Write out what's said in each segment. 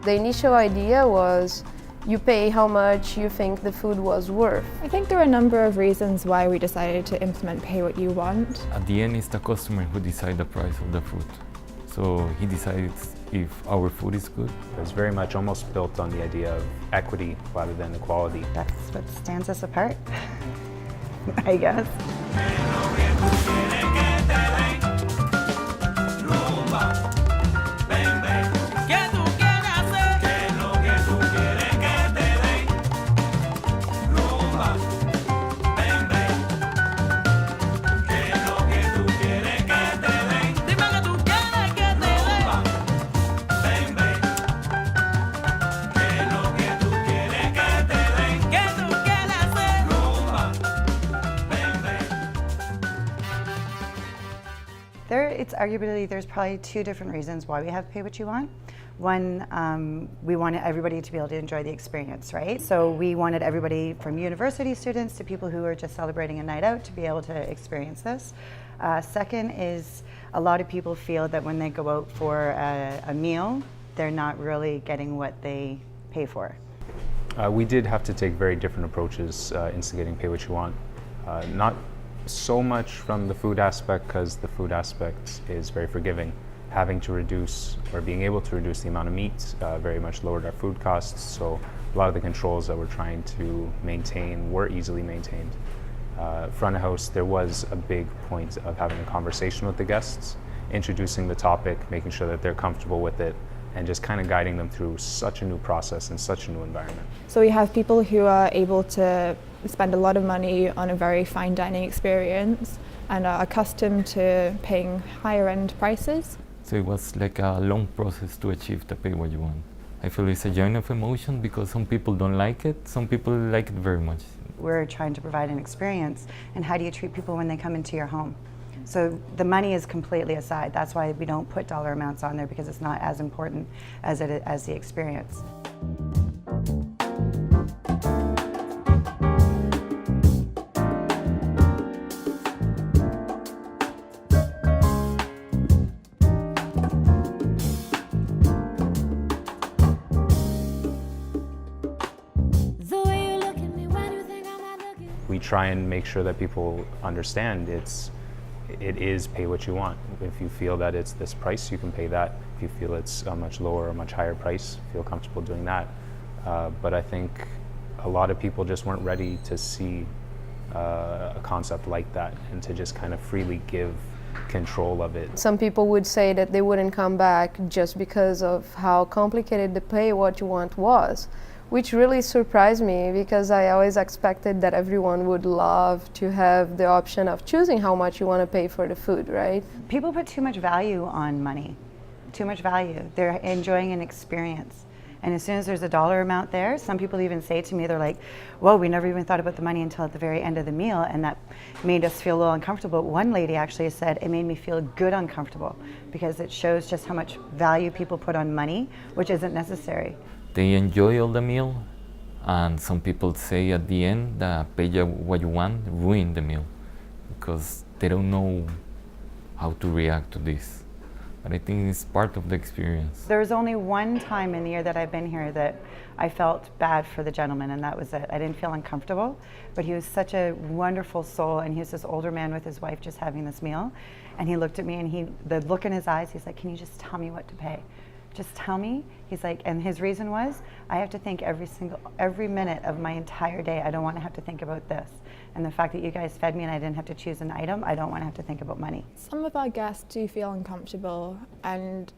The initial idea was you pay how much you think the food was worth. I think there are a number of reasons why we decided to implement Pay What You Want. At the end, it's the customer who decides the price of the food. So he decides if our food is good. It's very much almost built on the idea of equity rather than equality. That's what stands us apart, I guess. There's probably two different reasons why we have Pay What You Want. One, we wanted everybody to be able to enjoy the experience, right? So we wanted everybody from university students to people who are just celebrating a night out to be able to experience this. Second is a lot of people feel that when they go out for a meal, they're not really getting what they pay for. We did have to take very different approaches instigating Pay What You Want. Not so much from the food aspect, because the food aspect is very forgiving. Having to reduce or being able to reduce the amount of meat very much lowered our food costs, so a lot of the controls that we're trying to maintain were easily maintained. Front of house, there was a big point of having a conversation with the guests, introducing the topic, making sure that they're comfortable with it, and just kind of guiding them through such a new process and such a new environment. So we have people who are able to spend a lot of money on a very fine dining experience and are accustomed to paying higher end prices. So it was like a long process to achieve the Pay What You Want. I feel it's a journey of emotion because some people don't like it, some people like it very much. We're trying to provide an experience, and how do you treat people when they come into your home? So the money is completely aside. That's why we don't put dollar amounts on there, because it's not as important as the experience. We try and make sure that people understand it is pay what you want. If you feel that it's this price, you can pay that. If you feel it's a much lower or much higher price, feel comfortable doing that. But I think a lot of people just weren't ready to see a concept like that and to just kind of freely give control of it. Some people would say that they wouldn't come back just because of how complicated the Pay What You Want was, which really surprised me, because I always expected that everyone would love to have the option of choosing how much you want to pay for the food, right? People put too much value on money, too much value. They're enjoying an experience. And as soon as there's a dollar amount there, some people even say to me, they're like, whoa, we never even thought about the money until at the very end of the meal, and that made us feel a little uncomfortable. One lady actually said, it made me feel good uncomfortable, because it shows just how much value people put on money, which isn't necessary. They enjoy all the meal, and some people say at the end that Pay What You Want ruined the meal because they don't know how to react to this. But I think it's part of the experience. There was only one time in the year that I've been here that I felt bad for the gentleman, and that was it. I didn't feel uncomfortable, but he was such a wonderful soul, and he was this older man with his wife just having this meal, and he looked at me, and the look in his eyes, he's like, can you just tell me what to pay? Just tell me. He's like, and his reason was, I have to think every minute of my entire day. I don't want to have to think about this. And the fact that you guys fed me and I didn't have to choose an item, I don't want to have to think about money. Some of our guests do feel uncomfortable, and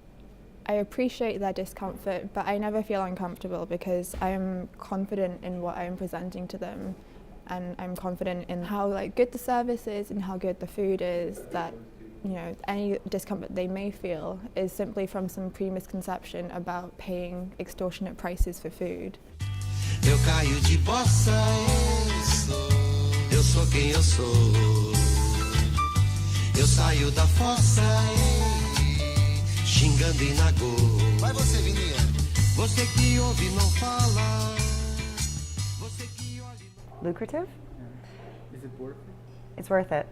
I appreciate their discomfort, but I never feel uncomfortable because I'm confident in what I'm presenting to them, and I'm confident in how good the service is and how good the food is, that any discomfort they may feel is simply from some premisconception about paying extortionate prices for food. Eu caio de bossa, eu sou quem eu sou. Eu saio da fossa, xingando e na go. Vai você, Vininha. Você que ouve não fala. Você que olha. Lucrative? Is it worth it? It's worth it.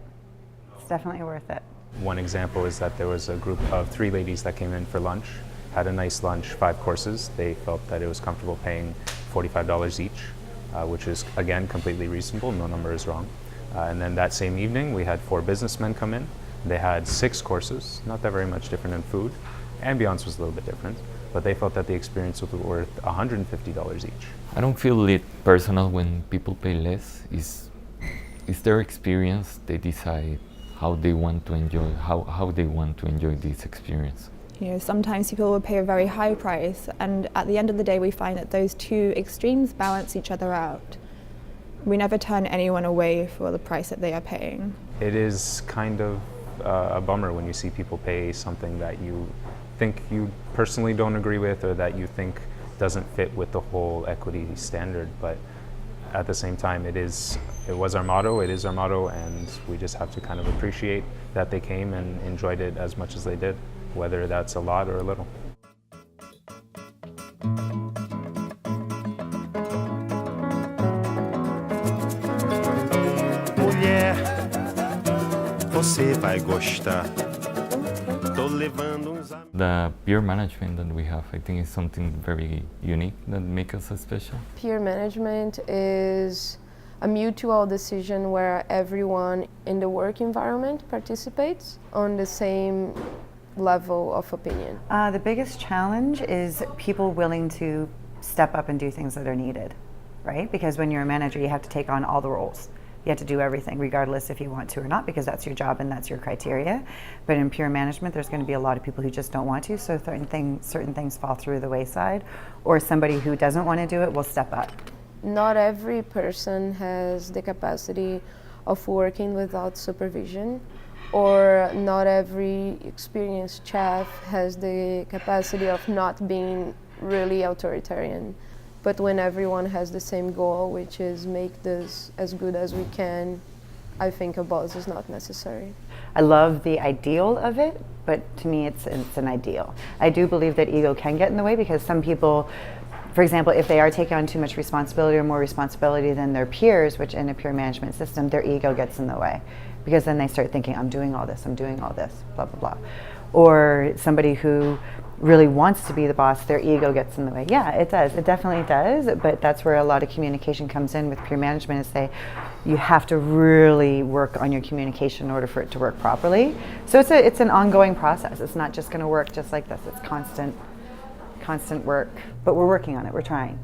It's definitely worth it. One example is that there was a group of 3 ladies that came in for lunch, had a nice lunch, 5 courses. They felt that it was comfortable paying $45 each, which is, again, completely reasonable. No number is wrong. And then that same evening, we had 4 businessmen come in. They had 6 courses, not that very much different in food. Ambiance was a little bit different, but they felt that the experience was worth $150 each. I don't feel it personal when people pay less. It's their experience. They decide how they want to enjoy, how they want to enjoy this experience. You know, sometimes people will pay a very high price, and at the end of the day we find that those two extremes balance each other out. We never turn anyone away for the price that they are paying. It is kind of a bummer when you see people pay something that you think you personally don't agree with, or that you think doesn't fit with the whole equity standard. But at the same time, it was our motto, it is our motto, and we just have to kind of appreciate that they came and enjoyed it as much as they did, whether that's a lot or a little. Mulher, você vai gostar. Tô levando uns amigos. The peer management that we have, I think, is something very unique that makes us special. Peer management is a mutual decision where everyone in the work environment participates on the same level of opinion. The biggest challenge is people willing to step up and do things that are needed, right? Because when you're a manager, you have to take on all the roles. You have to do everything, regardless if you want to or not, because that's your job and that's your criteria. But in pure management, there's going to be a lot of people who just don't want to, so certain things fall through the wayside, or somebody who doesn't want to do it will step up. Not every person has the capacity of working without supervision, or not every experienced chef has the capacity of not being really authoritarian. But when everyone has the same goal, which is make this as good as we can, I think a boss is not necessary. I love the ideal of it, but to me it's an ideal. I do believe that ego can get in the way, because some people, for example, if they are taking on too much responsibility or more responsibility than their peers, which in a pure management system, their ego gets in the way. Because then they start thinking, I'm doing all this, blah, blah, blah. Or somebody who really wants to be the boss, their ego gets in the way. Yeah, it does. It definitely does. But that's where a lot of communication comes in with pure management, is say you have to really work on your communication in order for it to work properly. So it's an ongoing process. It's not just going to work just like this. It's constant work. But we're working on it. We're trying.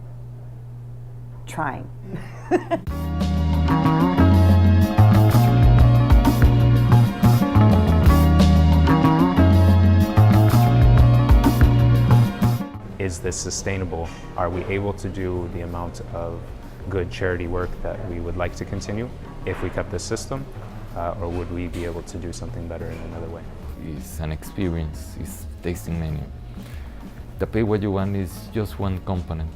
Is this sustainable? Are we able to do the amount of good charity work that we would like to continue if we kept this system? Or would we be able to do something better in another way? It's an experience, it's tasting menu. The pay what you want is just one component.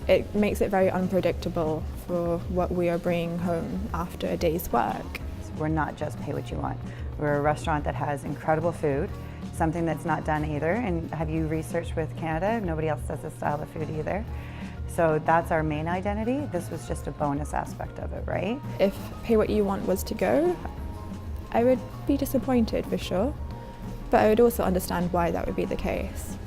It makes it very unpredictable for what we are bringing home after a day's work. We're not just pay what you want. We're a restaurant that has incredible food, something that's not done either. And have you researched with Canada? Nobody else does this style of food either. So that's our main identity. This was just a bonus aspect of it, right? If pay what you want was to go, I would be disappointed for sure, but I would also understand why that would be the case.